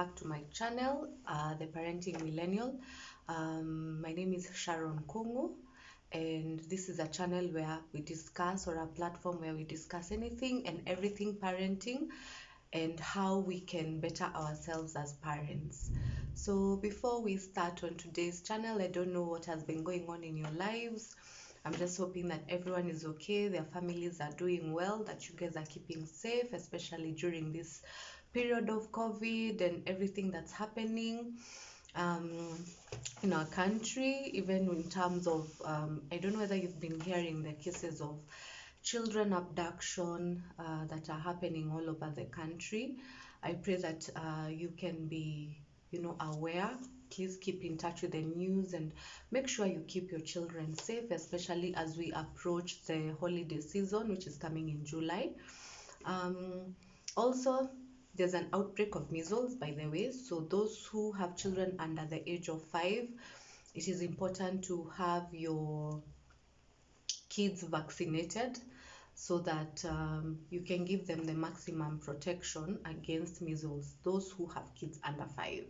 back to my channel, The Parenting Millennial. My name is Sharon Kungu, and this is a channel where we discuss, or a platform where we discuss anything and everything parenting and how we can better ourselves as parents. So before we start on today's channel, I don't know what has been going on in your lives. I'm just hoping that everyone is okay, their families are doing well, that you guys are keeping safe, especially during this period of COVID and everything that's happening in our country, even in terms of, I don't know whether you've been hearing the cases of children abduction that are happening all over the country. I pray that you can be, aware. Please keep in touch with the news and make sure you keep your children safe, especially as we approach the holiday season, which is coming in July. Also, there's an outbreak of measles, by the way. So those who have children under the age of 5, it is important to have your kids vaccinated so that you can give them the maximum protection against measles, those who have kids under 5.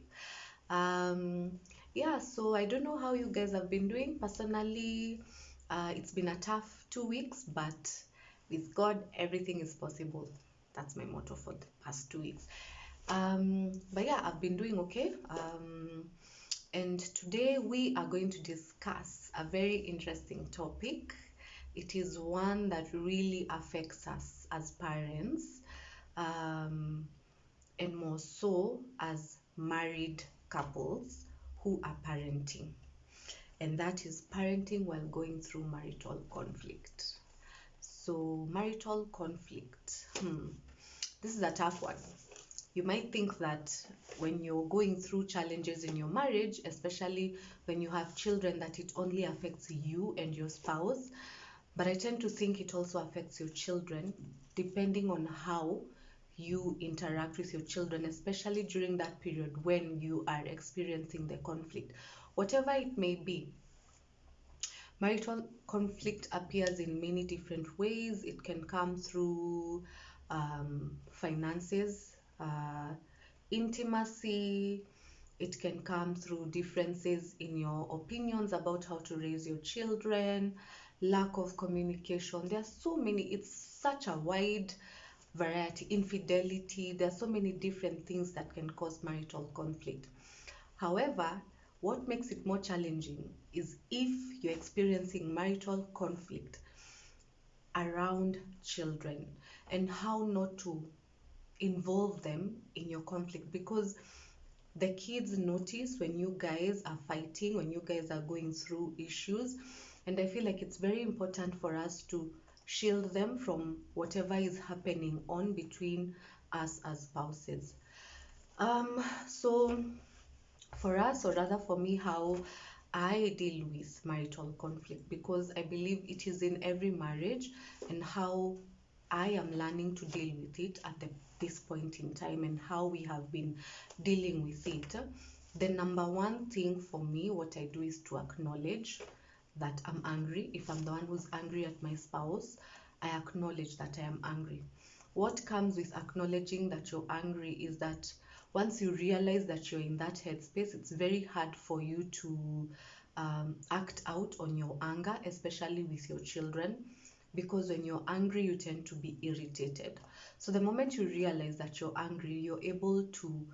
Yeah, so I don't know how you guys have been doing. Personally, it's been a tough 2 weeks, but with God, everything is possible. That's my motto for the past 2 weeks. But yeah, I've been doing okay. And today we are going to discuss a very interesting topic. It is one that really affects us as parents, and more so as married couples who are parenting. And that is parenting while going through marital conflict. So marital conflict, this is a tough one. You might think that when you're going through challenges in your marriage, especially when you have children, that it only affects you and your spouse. But I tend to think it also affects your children, depending on how you interact with your children, especially during that period when you are experiencing the conflict. Whatever it may be, marital conflict appears in many different ways. It can come through finances, intimacy. It can come through differences in your opinions about how to raise your children, lack of communication. There are so many, it's such a wide variety. Infidelity, there are so many different things that can cause marital conflict. However, what makes it more challenging is if you're experiencing marital conflict around children, and how not to involve them in your conflict, because the kids notice when you guys are fighting, when you guys are going through issues. And I feel like it's very important for us to shield them from whatever is happening on between us as spouses. So for us, or rather for me, how I deal with marital conflict, because I believe it is in every marriage, and how I am learning to deal with it at this point in time, and how we have been dealing with it. The number one thing for me, what I do is to acknowledge that I'm angry. If I'm the one who's angry at my spouse, I acknowledge that I am angry. What comes with acknowledging that you're angry is that once you realize that you're in that headspace, it's very hard for you to act out on your anger, especially with your children, because when you're angry, you tend to be irritated. So the moment you realize that you're angry, you're able to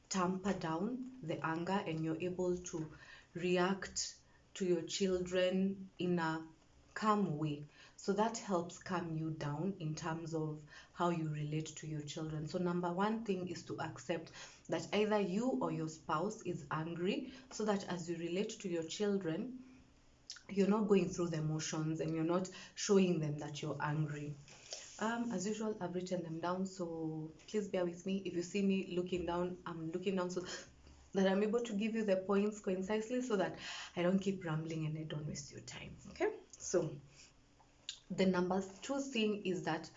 tamper down the anger, and you're able to react to your children in a calm way. So that helps calm you down in terms of how you relate to your children. So number one thing is to accept that either you or your spouse is angry, so that as you relate to your children, you're not going through the emotions and you're not showing them that you're angry. As usual, I've written them down, so please bear with me. If you see me looking down, I'm looking down so that I'm able to give you the points concisely, so that I don't keep rambling and I don't waste your time. Okay, so the number 2 thing is that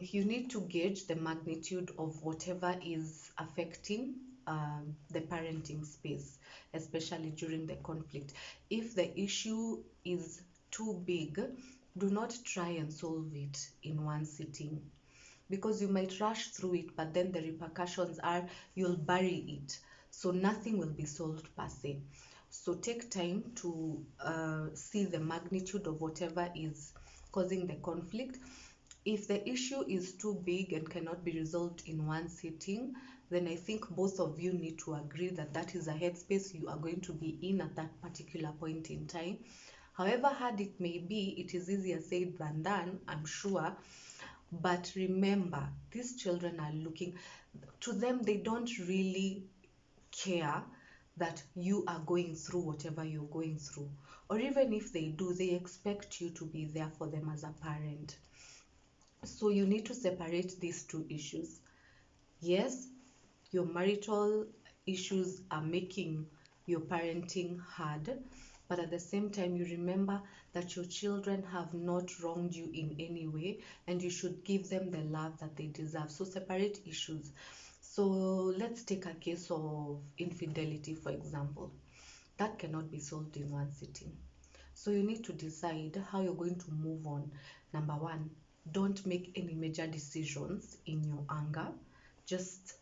you need to gauge the magnitude of whatever is affecting the parenting space, especially during the conflict. If the issue is too big, do not try and solve it in one sitting. because you might rush through it, but then the repercussions are you'll bury it. So nothing will be solved per se. So take time to see the magnitude of whatever is causing the conflict. If the issue is too big and cannot be resolved in one sitting, then I think both of you need to agree that that is a headspace you are going to be in at that particular point in time. However hard it may be, it is easier said than done, I'm sure. But remember, these children are looking, to them, they don't really care that you are going through whatever you're going through. Or even if they do, they expect you to be there for them as a parent. So you need to separate these two issues. Yes, your marital issues are making your parenting hard, but at the same time, you remember that your children have not wronged you in any way, and you should give them the love that they deserve. So separate issues. So let's take a case of infidelity, for example. That cannot be solved in one sitting. So you need to decide how you're going to move on. Number one, don't make any major decisions in your anger. Just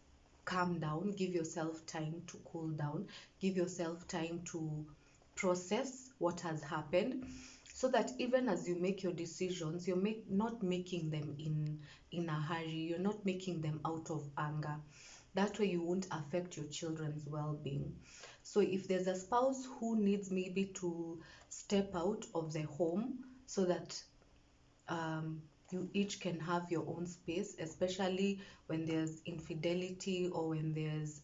calm down, give yourself time to cool down, give yourself time to process what has happened, so that even as you make your decisions, not making them in a hurry, you're not making them out of anger. That way you won't affect your children's well-being. So if there's a spouse who needs maybe to step out of the home so that you each can have your own space, especially when there's infidelity or when there's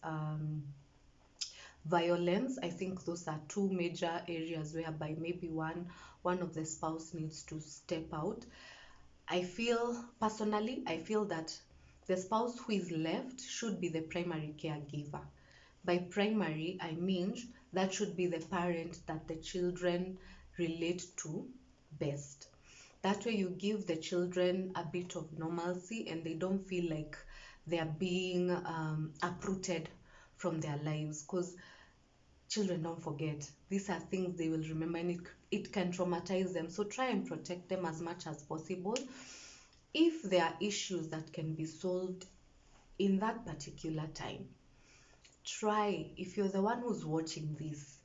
violence. I think those are two major areas whereby maybe one of the spouse needs to step out. Personally, I feel that the spouse who is left should be the primary caregiver. By primary, I mean that should be the parent that the children relate to best. That way you give the children a bit of normalcy and they don't feel like they are being uprooted from their lives, because children don't forget. These are things they will remember, and it can traumatize them. So try and protect them as much as possible. If there are issues that can be solved in that particular time, try, if you're the one who's watching this,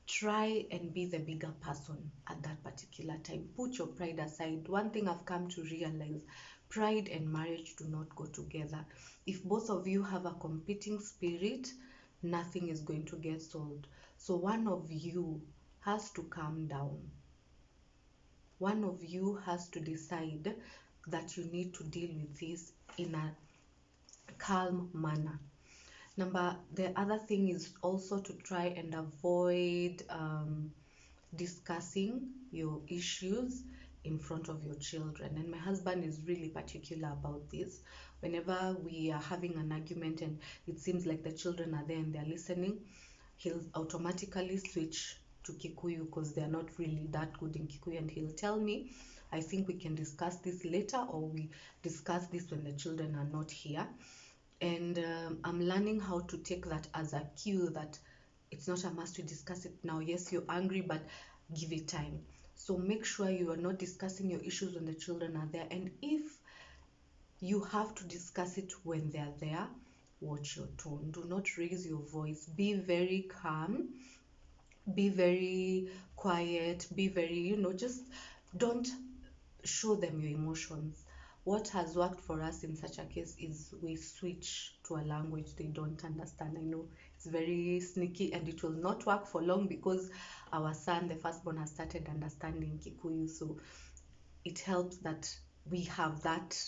try and be the bigger person at that particular time. Put your pride aside. One thing I've come to realize, pride and marriage do not go together. If both of you have a competing spirit, nothing is going to get solved. So one of you has to calm down. One of you has to decide that you need to deal with this in a calm manner. The other thing is also to try and avoid discussing your issues in front of your children. And my husband is really particular about this. Whenever we are having an argument and it seems like the children are there and they're listening, he'll automatically switch to Kikuyu because they're not really that good in Kikuyu, and he'll tell me, I think we can discuss this later, or we discuss this when the children are not here. And I'm learning how to take that as a cue that it's not a must to discuss it now. Yes, you're angry, but give it time. So make sure you are not discussing your issues when the children are there. And if you have to discuss it when they're there, watch your tone. Do not raise your voice. Be very calm. Be very quiet. Be very, just don't show them your emotions. What has worked for us in such a case is we switch to a language they don't understand. I know it's very sneaky and it will not work for long, because our son, the firstborn, has started understanding Kikuyu. So it helps that we have that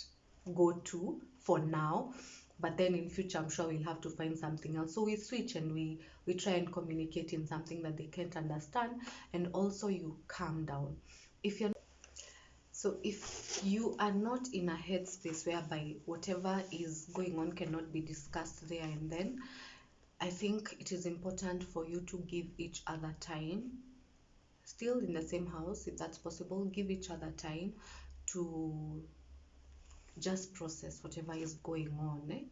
go-to for now. But then in future, I'm sure we'll have to find something else. So we switch and we try and communicate in something that they can't understand. And also you calm down. If you are not in a headspace whereby whatever is going on cannot be discussed there and then, I think it is important for you to give each other time. Still in the same house, if that's possible, give each other time to just process whatever is going on.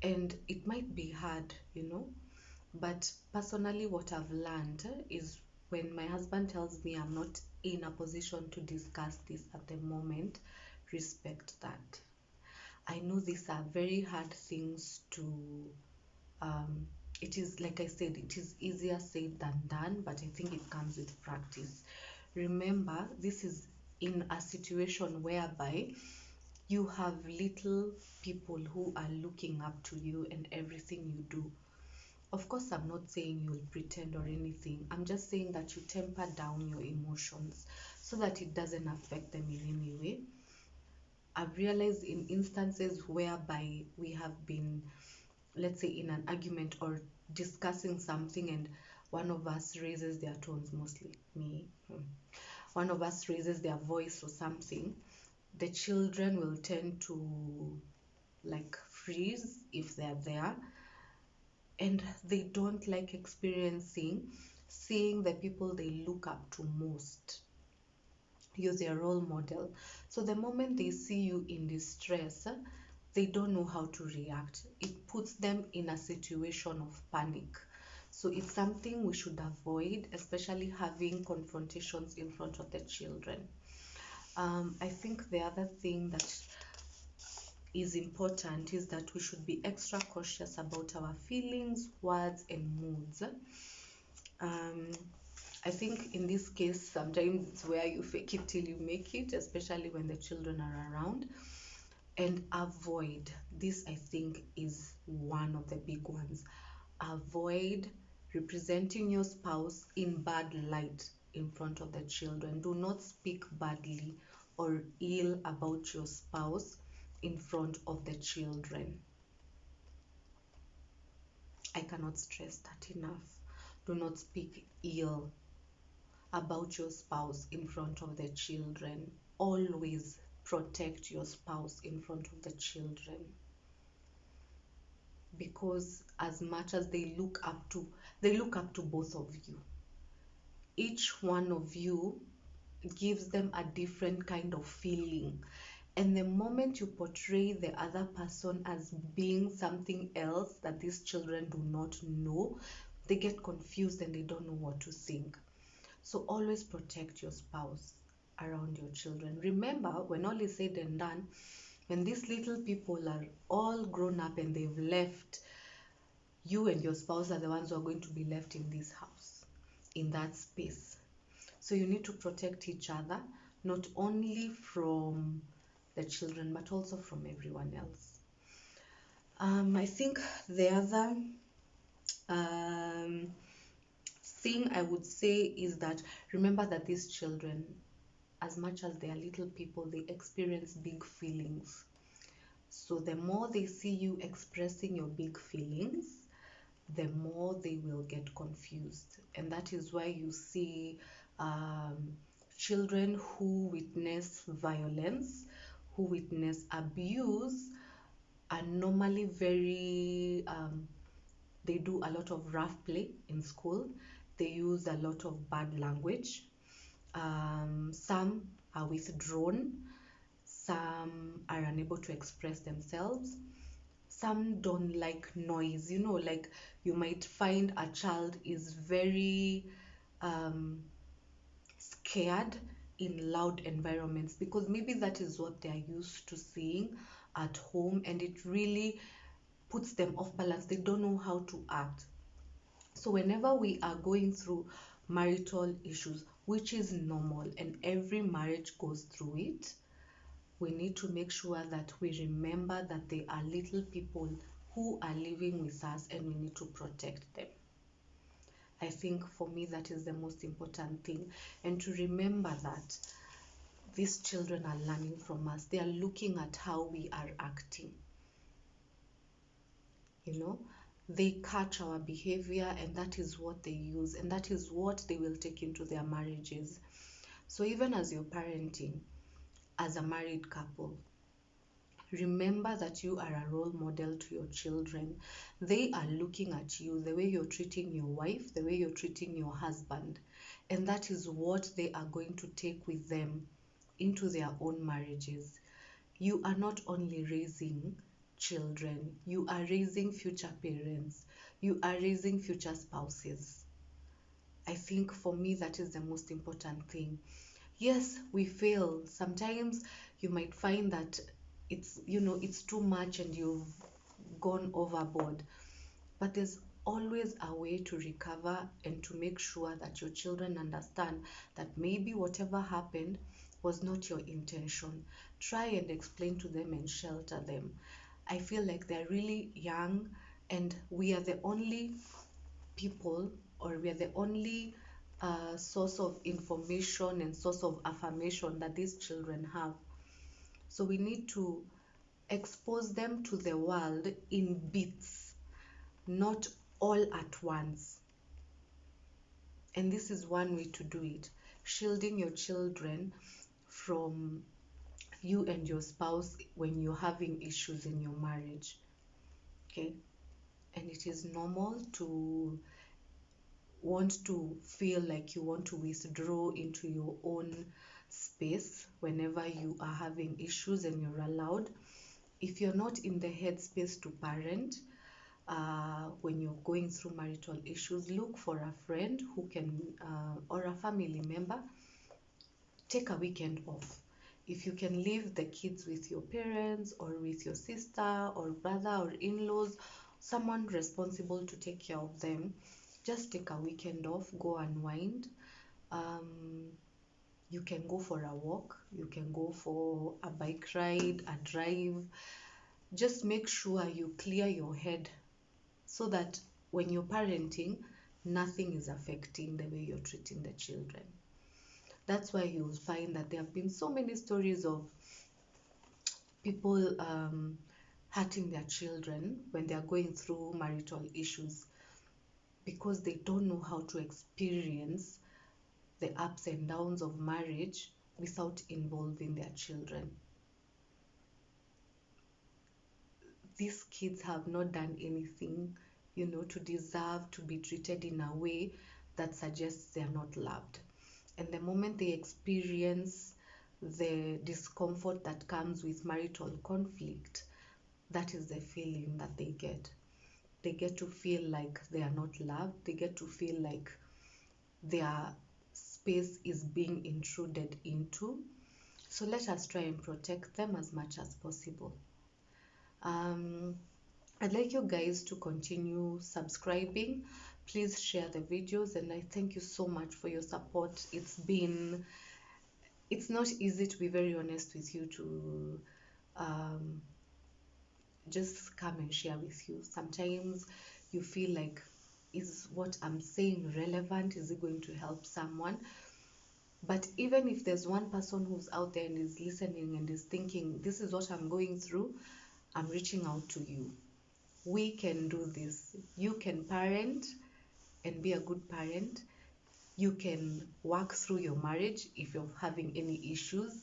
And it might be hard, but personally, what I've learned is when my husband tells me I'm not in a position to discuss this at the moment, respect that. I know these are very hard things to, um, it is, like I said, it is easier said than done, but I think it comes with practice. Remember, this is in a situation whereby you have little people who are looking up to you and everything you do. Of course, I'm not saying you'll pretend or anything. I'm just saying that you temper down your emotions so that it doesn't affect them in any way. I've realized in instances whereby we have been, let's say, in an argument or discussing something, and one of us raises their tones, mostly me, one of us raises their voice or something, the children will tend to like freeze if they're there, and they don't like experiencing seeing the people they look up to most, you're their role model. So the moment they see you in distress, they don't know how to react. It puts them in a situation of panic. So it's something we should avoid, especially having confrontations in front of the children. I think the other thing that is important is that we should be extra cautious about our feelings, words, and moods. Um, I think in this case, sometimes it's where you fake it till you make it, especially when the children are around. And avoid, this I think is one of the big ones. Avoid representing your spouse in bad light in front of the children. Do not speak badly or ill about your spouse in front of the children. I cannot stress that enough. Do not speak ill about your spouse in front of the children. Always protect your spouse in front of the children, because as much as they look up to both of you. Each one of you gives them a different kind of feeling, and the moment you portray the other person as being something else that these children do not know, they get confused and they don't know what to think. So always protect your spouse around your children. Remember, when all is said and done, when these little people are all grown up and they've left, you and your spouse are the ones who are going to be left in this house, in that space. So you need to protect each other, not only from the children, but also from everyone else. I think the other um, thing I would say is that remember that these children, as much as they are little people, they experience big feelings. So the more they see you expressing your big feelings, the more they will get confused. And that is why you see children who witness violence, who witness abuse, are normally very, they do a lot of rough play in school. They use a lot of bad language. Some are withdrawn. Some are unable to express themselves. Some don't like noise, like you might find a child is very um, scared in loud environments because maybe that is what they are used to seeing at home, and it really puts them off balance. They don't know how to act. So whenever we are going through marital issues, which is normal and every marriage goes through it, we need to make sure that we remember that they are little people who are living with us and we need to protect them. I think for me that is the most important thing, and to remember that these children are learning from us. They are looking at how we are acting. They catch our behavior, and that is what they use, and that is what they will take into their marriages. So even as you're parenting, as a married couple, remember that you are a role model to your children. They are looking at you, the way you're treating your wife, the way you're treating your husband, and that is what they are going to take with them into their own marriages. You are not only raising children, you are raising future parents, you are raising future spouses. I think for me that is the most important thing. Yes, we fail. Sometimes you might find that it's too much and you've gone overboard. But there's always a way to recover and to make sure that your children understand that maybe whatever happened was not your intention. Try and explain to them and shelter them. I feel like they're really young, and we are the only people, or we are the only source of information and source of affirmation that these children have. So we need to expose them to the world in bits, not all at once. And this is one way to do it: shielding your children from you and your spouse when you're having issues in your marriage. Okay? And it is normal to want to feel like you want to withdraw into your own space whenever you are having issues, and you're allowed. If you're not in the headspace to parent, when you're going through marital issues, look for a friend who can, or a family member. Take a weekend off. If you can leave the kids with your parents or with your sister or brother or in-laws, someone responsible to take care of them, just take a weekend off, go unwind. Um, you can go for a walk, you can go for a bike ride, a drive. Just make sure you clear your head so that when you're parenting, nothing is affecting the way you're treating the children. That's why you'll find that there have been so many stories of people hurting their children when they are going through marital issues, because they don't know how to experience the ups and downs of marriage without involving their children. These kids have not done anything, to deserve to be treated in a way that suggests they are not loved. And the moment they experience the discomfort that comes with marital conflict, that is the feeling that they get. They get to feel like they are not loved. They get to feel like their space is being intruded into. So let us try and protect them as much as possible. I'd like you guys to continue subscribing. Please share the videos, and I thank you so much for your support. It's not easy, to be very honest with you, to just come and share with you. Sometimes you feel like, is what I'm saying relevant? Is it going to help someone? But even if there's one person who's out there and is listening and is thinking, this is what I'm going through, I'm reaching out to you. We can do this. You can parent and be a good parent. You can work through your marriage if you're having any issues.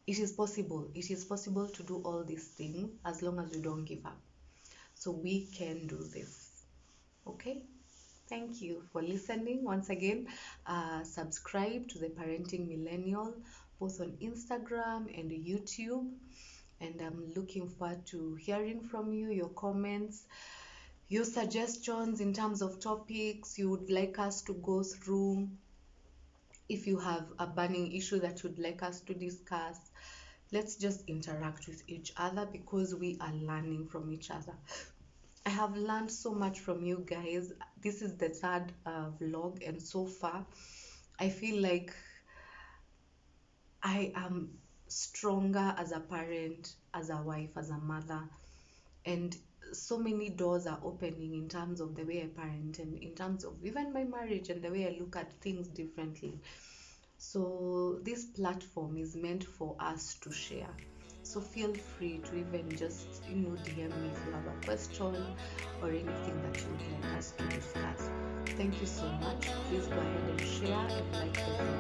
It is possible. It is possible to do all these things as long as you don't give up. So we can do this. Okay? Thank you for listening. Once again, subscribe to the Parenting Millennial, both on Instagram and YouTube. And I'm looking forward to hearing from you, your comments, your suggestions in terms of topics you would like us to go through. If you have a burning issue that you'd like us to discuss, let's just interact with each other, because we are learning from each other. I have learned so much from you guys. This is the third vlog, and so far I feel like I am stronger as a parent, as a wife, as a mother, and so many doors are opening in terms of the way I parent, and in terms of even my marriage and the way I look at things differently. So this platform is meant for us to share. So feel free to even just DM me if you have a question or anything that you would like us to discuss. Thank you so much. Please go ahead and share and like the video.